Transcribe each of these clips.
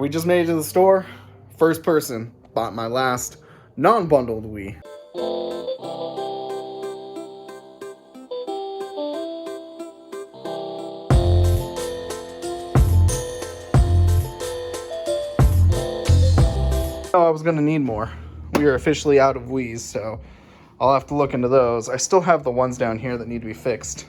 We just made it to the store. First person bought my last non-bundled Wii. Oh, I was gonna need more. We are officially out of Wii's, so I'll have to look into those. I still have the ones down here that need to be fixed.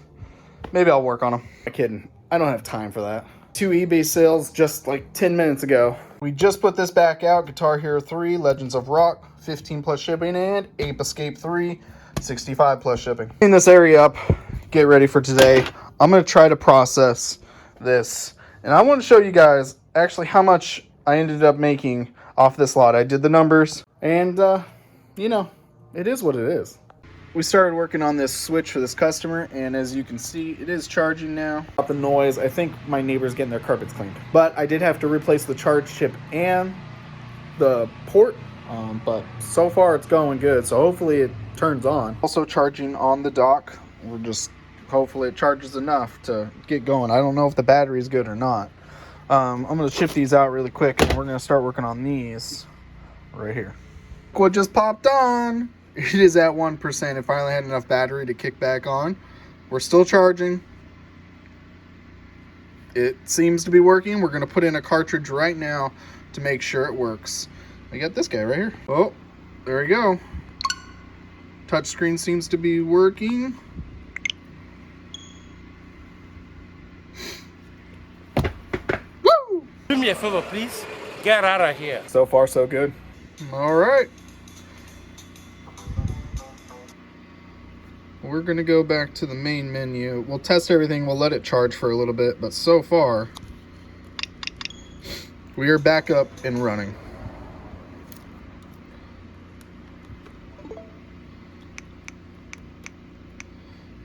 Maybe I'll work on them. I'm kidding. I don't have time for that. 2 eBay sales just like 10 minutes ago. We just put this back out. Guitar Hero 3, Legends of Rock, 15 plus shipping, and Ape Escape 3, 65 plus shipping. Clean this area up. Get ready for today. I'm gonna try to process this. And I want to show you guys actually how much I ended up making off this lot. I did the numbers, and you know, it is what it is. We started working on this switch for this customer, and as you can see, it is charging now. About the noise, I think my neighbor's getting their carpets cleaned. But I did have to replace the charge chip and the port, but so far it's going good, so hopefully it turns on. Also charging on the dock. We're just, hopefully it charges enough to get going. I don't know if the battery is good or not. I'm going to ship these out really quick, and we're going to start working on these right here. What just popped on? It is at 1%. It finally had enough battery to kick back on. We're still charging. It seems to be working. We're going to put in a cartridge right now to make sure it works. I got this guy right here. Oh, there we go. Touchscreen seems to be working. Woo! Do me a favor, please. Get out of here. So far, so good. All right. We're going to go back to the main menu. We'll test everything. We'll let it charge for a little bit. But so far, we are back up and running.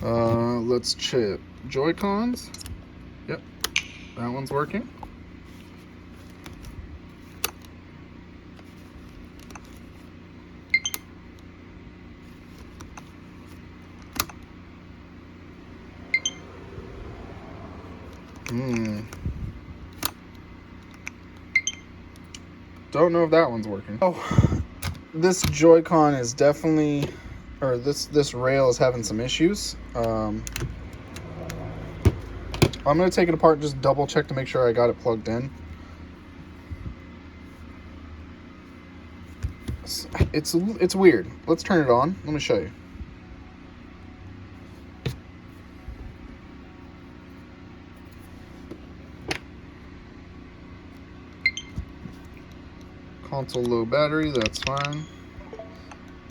Let's check Joy-Cons. Yep, that one's working. Don't know if that one's working. Oh, this Joy-Con is definitely, or this rail is having some issues. I'm gonna take it apart and just double check to make sure I got it plugged in. It's weird. Let's turn it on. Let me show you. Console low battery, that's fine.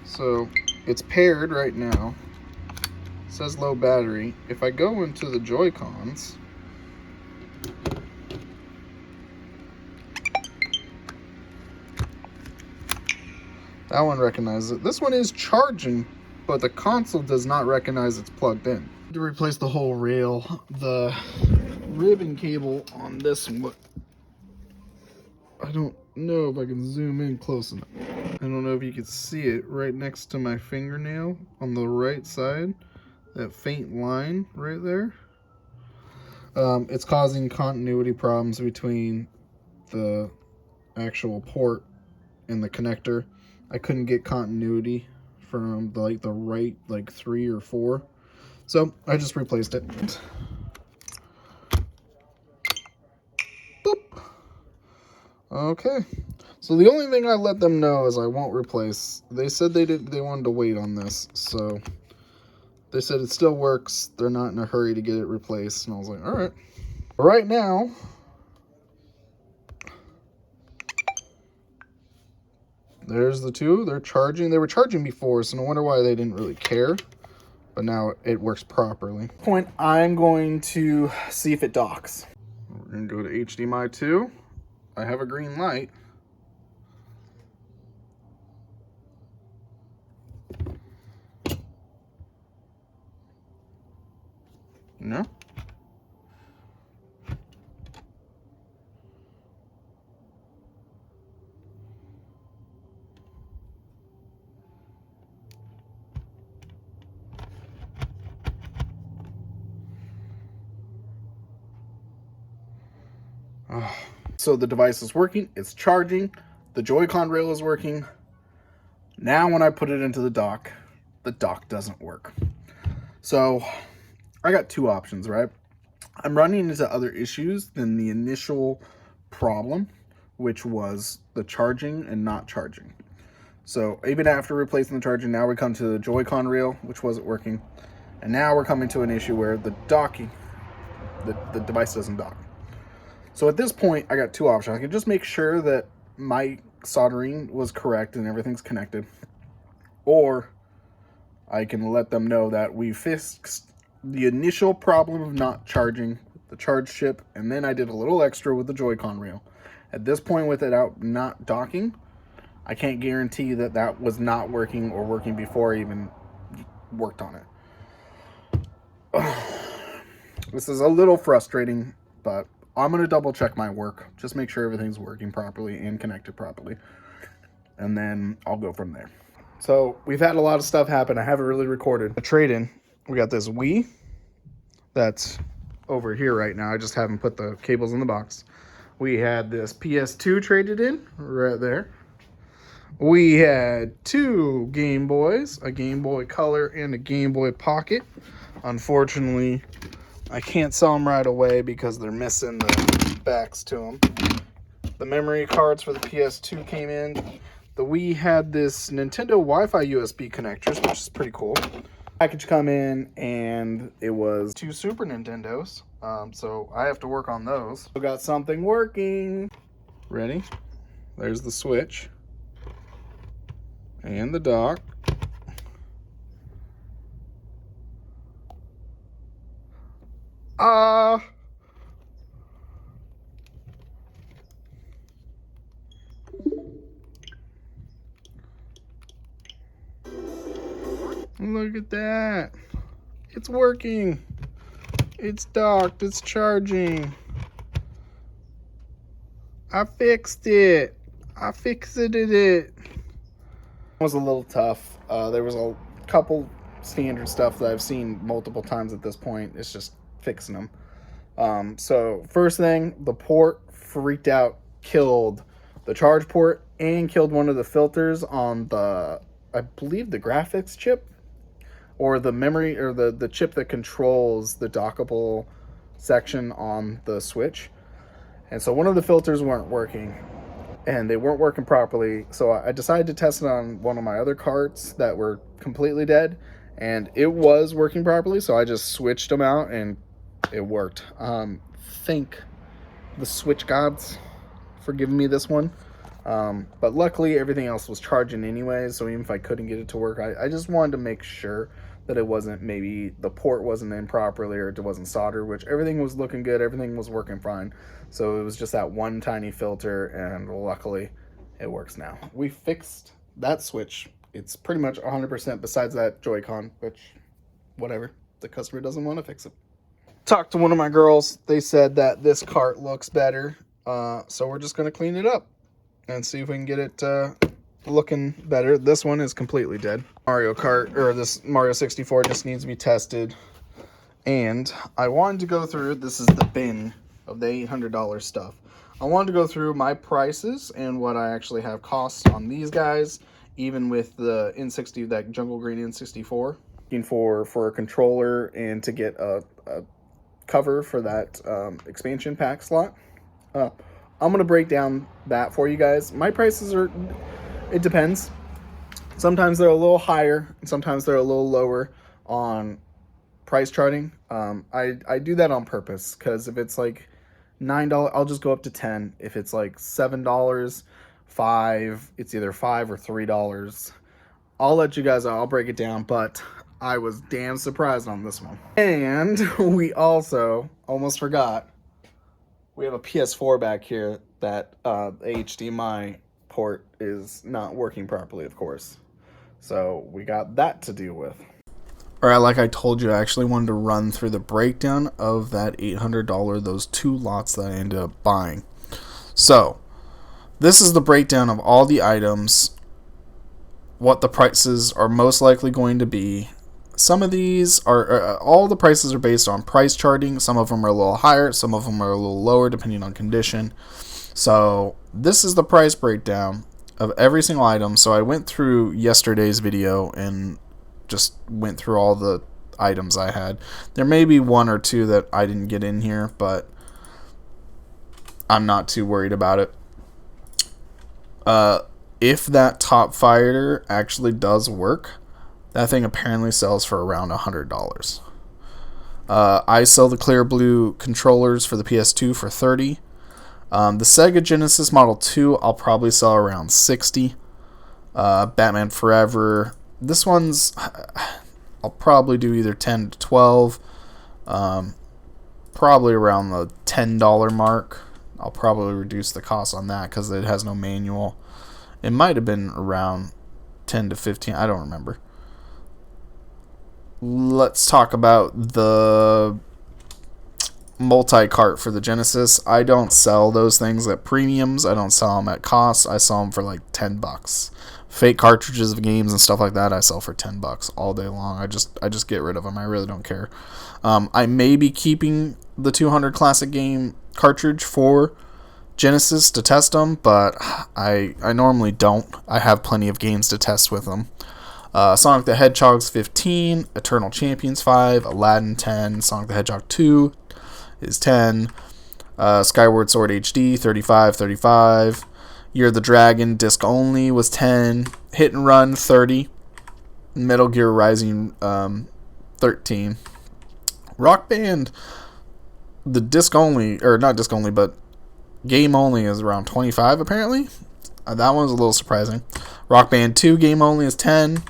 So it's paired right now. It says low battery. If I go into the Joy-Cons, that one recognizes it. This one is charging, but the console does not recognize it's plugged in. To replace the whole rail, the ribbon cable on this one, I don't know if I can zoom in close enough. I don't know if you can see it right next to my fingernail on the right side, that faint line right there. It's causing continuity problems between the actual port and the connector. I couldn't get continuity from the right 3 or 4, so I just replaced it. Boop. Okay, so the only thing I let them know is I won't replace. They said they wanted to wait on this, so they said it still works. They're not in a hurry to get it replaced, and I was like, all right. Right now, there's the two. They're charging. They were charging before, so no wonder why they didn't really care. But now it works properly. Point, I'm going to see if it docks. We're going to go to HDMI 2. I have a green light. No? So the device is working, it's charging, the Joy-Con rail is working. Now when I put it into the dock doesn't work. So I got two options, right? I'm running into other issues than the initial problem, which was the charging and not charging. So even after replacing the charging, now we come to the Joy-Con reel, which wasn't working. And now we're coming to an issue where the docking, the device doesn't dock. So at this point, I got two options. I can just make sure that my soldering was correct and everything's connected, or I can let them know that we fixed the initial problem of not charging the charge chip, and then I did a little extra with the Joy-Con rail. At this point, with it out not docking, I can't guarantee that that was not working or working before I even worked on it. This is a little frustrating, but I'm going to double check my work. Just make sure everything's working properly and connected properly. And then I'll go from there. So we've had a lot of stuff happen. I haven't really recorded a trade-in. We got this Wii that's over here right now. I just haven't put the cables in the box. We had this PS2 traded in right there. We had two Game Boys, a Game Boy Color and a Game Boy Pocket. Unfortunately, I can't sell them right away because they're missing the backs to them. The memory cards for the PS2 came in. The Wii had this Nintendo Wi-Fi USB connectors, which is pretty cool. Package come in, and it was two Super Nintendos. So I have to work on those. We got something working. Ready? There's the Switch. And the dock. Look at that. It's working. It's docked. It's charging. I fixed it. I fixed it. It was a little tough. There was a couple standard stuff that I've seen multiple times at this point. It's just fixing them. So first thing, the port freaked out, killed the charge port and killed one of the filters on the, I believe, the graphics chip, or the memory, or the chip that controls the dockable section on the Switch. And so one of the filters weren't working, and they weren't working properly. So I decided to test it on one of my other carts that were completely dead, and it was working properly. So I just switched them out, and it worked. Thank the Switch gods for giving me this one. But luckily everything else was charging anyway, so even if I couldn't get it to work, I just wanted to make sure that it wasn't, maybe the port wasn't in properly or it wasn't soldered, which everything was looking good, everything was working fine. So it was just that one tiny filter, and luckily it works now. We fixed that Switch. It's pretty much 100% besides that Joy-Con, which, whatever, the customer doesn't want to fix it. Talked to one of my girls. They said that this cart looks better, so we're just going to clean it up and see if we can get it looking better. This one is completely dead. Mario Kart, or this Mario 64, just needs to be tested. And I wanted to go through, this is the bin of the $800 stuff. I wanted to go through my prices and what I actually have costs on these guys, even with the N60, that Jungle Green N64. Looking for a controller and to get a cover for that expansion pack slot. I'm going to break down that for you guys. My prices are, it depends. Sometimes they're a little higher, and sometimes they're a little lower on price charting. I do that on purpose, because if it's like $9, I'll just go up to 10. If it's like $7, $5, it's either $5 or $3. I'll let you guys, I'll break it down, but I was damn surprised on this one. And we also almost forgot, we have a PS4 back here that HDMI port is not working properly, of course. So we got that to deal with. Alright, like I told you, I actually wanted to run through the breakdown of that $800, those two lots that I ended up buying. So, this is the breakdown of all the items, what the prices are most likely going to be. Some of these are, all the prices are based on price charting. Some of them are a little higher, some of them are a little lower depending on condition. So this is the price breakdown of every single item. So I went through yesterday's video and just went through all the items I had. There may be one or two that I didn't get in here, but I'm not too worried about it. If that top fighter actually does work, that thing apparently sells for around $100. I sell the clear blue controllers for the PS2 for $30. The Sega Genesis Model 2 I'll probably sell around $60. Batman Forever, this one's I'll probably do either $10 to $12. Probably around the $10 mark. I'll probably reduce the cost on that because it has no manual. It might have been around 10 to 15. I don't remember. Let's talk about the multi-cart for the Genesis. I don't sell those things at premiums. I don't sell them at cost. I sell them for like $10. Fake cartridges of games and stuff like that I sell for $10 all day long. I just get rid of them. I really don't care. I may be keeping the 200 classic game cartridge for Genesis to test them, but I normally don't. I have plenty of games to test with them. Sonic the Hedgehog's 15, Eternal Champions 5, Aladdin 10, Sonic the Hedgehog 2 is 10, Skyward Sword HD 35. Year of the Dragon disc only was 10, Hit and Run 30, Metal Gear Rising 13, Rock Band, the disc only, or not disc only, but game only is around 25 apparently. That one's a little surprising. Rock Band 2 game only is 10.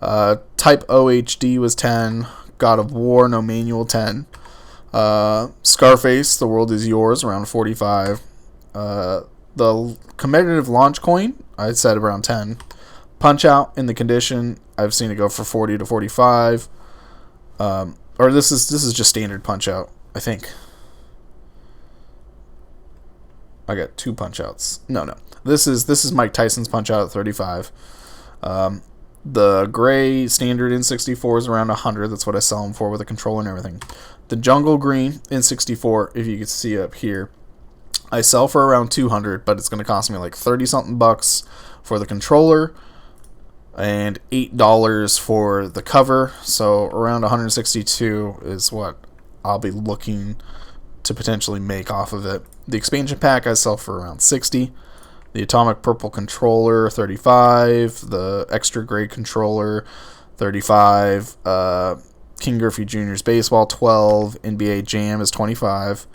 Type O HD was 10. God of War no manual 10. Scarface The World Is Yours around 45. The competitive launch coin I said around 10. Punch Out in the condition I've seen it go for 40 to 45. Or this is just standard Punch Out, I think. I got two Punch Outs. No. This is Mike Tyson's Punch Out at 35. The gray standard N64 is around 100. That's what I sell them for with a controller and everything. The Jungle Green N64, if you can see up here, I sell for around 200, but it's going to cost me like 30 something bucks for the controller and $8 for the cover. So around 162 is what I'll be looking to potentially make off of it. The expansion pack I sell for around 60. The Atomic Purple controller 35. The extra gray controller 35. King Griffey Jr.'s baseball 12. NBA Jam is 25.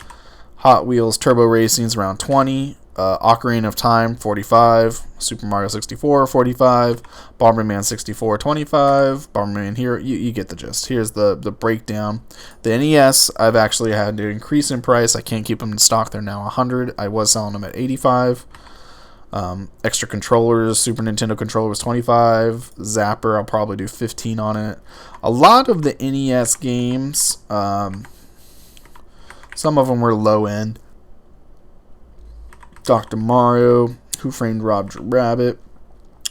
Hot Wheels Turbo Racing is around 20. Ocarina of Time 45. Super Mario 64 45. Bomberman 64 25. Bomberman Hero, you get the gist. Here's the breakdown. The NES I've actually had to increase in price. I can't keep them in stock. They're now 100. I was selling them at 85. Extra controllers, Super Nintendo controller was 25. Zapper, I'll probably do 15 on it. A lot of the NES games, some of them were low end. Dr. Mario, Who Framed Roger Rabbit,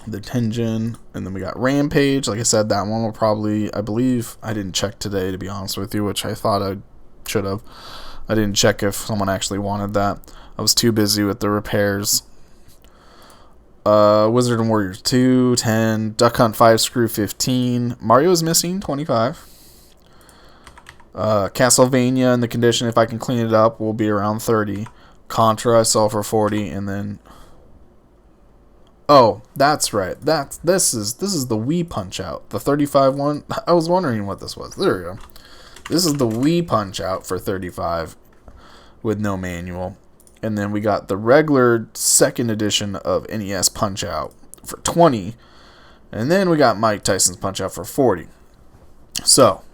The Tengen, and then we got Rampage. Like I said, that one will probably, I believe, I didn't check today to be honest with you, which I thought I should have. I didn't check if someone actually wanted that. I was too busy with the repairs. Wizard and Warriors 2, 10. Duck Hunt 5 Screw 15. Mario is missing 25. Castlevania in the condition, if I can clean it up, will be around 30. Contra I sell for 40, and then oh, that's right. This is the Wii Punch Out, the 35 one. I was wondering what this was. There we go. This is the Wii Punch Out for 35 with no manual. And then we got the regular second edition of NES Punch Out for 20. And then we got Mike Tyson's Punch Out for 40. So,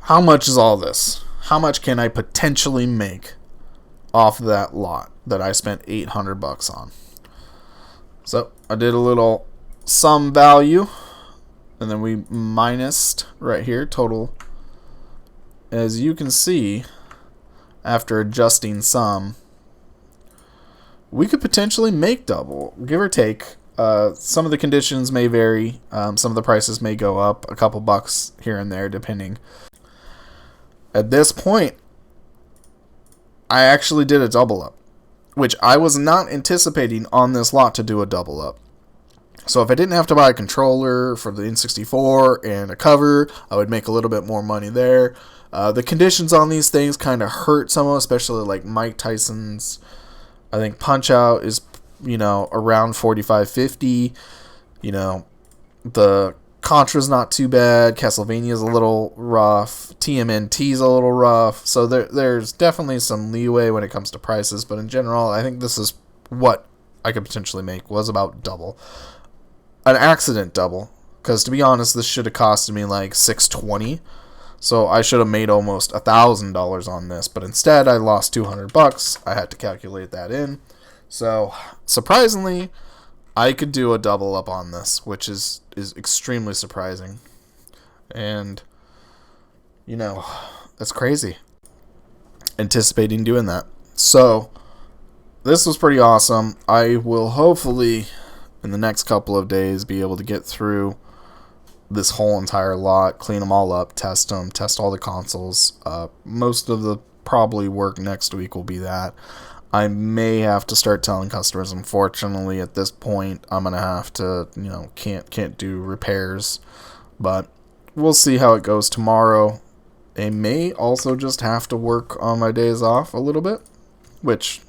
how much is all this? How much can I potentially make off of that lot that I spent $800 on? So, I did a little sum value. And then we minused right here, total. As you can see, after adjusting sum, we could potentially make double, give or take. Some of the conditions may vary. Some of the prices may go up a couple bucks here and there, depending. At this point, I actually did a double up. which I was not anticipating on this lot to do a double up. So if I didn't have to buy a controller for the N64 and a cover, I would make a little bit more money there. The conditions on these things kind of hurt some, especially like Mike Tyson's. I think Punch-Out is, around 45-50. The Contra's not too bad. Castlevania's a little rough. TMNT's a little rough. So there's definitely some leeway when it comes to prices. But in general, I think this is what I could potentially make, was about double. An accident double. Because to be honest, this should have costed me like $620. So I should have made almost $1,000 on this. But instead, I lost $200. I had to calculate that in. So surprisingly, I could do a double up on this, which is extremely surprising. And, that's crazy. Anticipating doing that. So, this was pretty awesome. I will hopefully, in the next couple of days, be able to get through this whole entire lot, clean them all up, test them, test all the consoles. Most of the probably work next week will be that. I may have to start telling customers, unfortunately, at this point, I'm going to have to, can't do repairs. But we'll see how it goes tomorrow. I may also just have to work on my days off a little bit, which,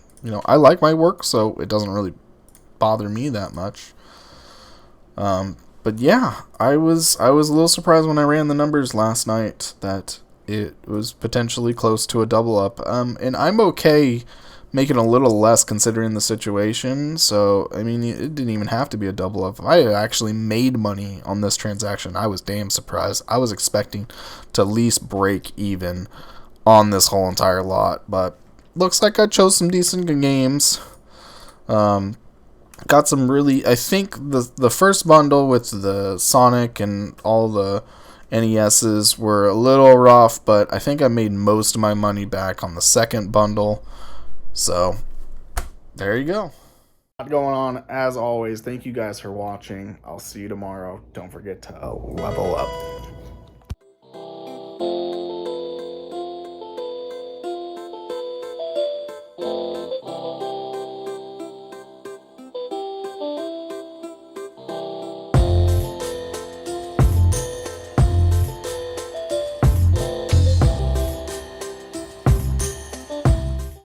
I like my work, so it doesn't really bother me that much. But yeah, I was a little surprised when I ran the numbers last night that it was potentially close to a double up. And I'm okay making a little less considering the situation. So, I mean, it didn't even have to be a double up. If I had actually made money on this transaction, I was damn surprised. I was expecting to at least break even on this whole entire lot. But looks like I chose some decent games. Got some really... I think the first bundle with the Sonic and all the NESs were a little rough, but I think I made most of my money back on the second bundle. So, there you go. A lot going on, as always. Thank you guys for watching. I'll see you tomorrow. Don't forget to level up.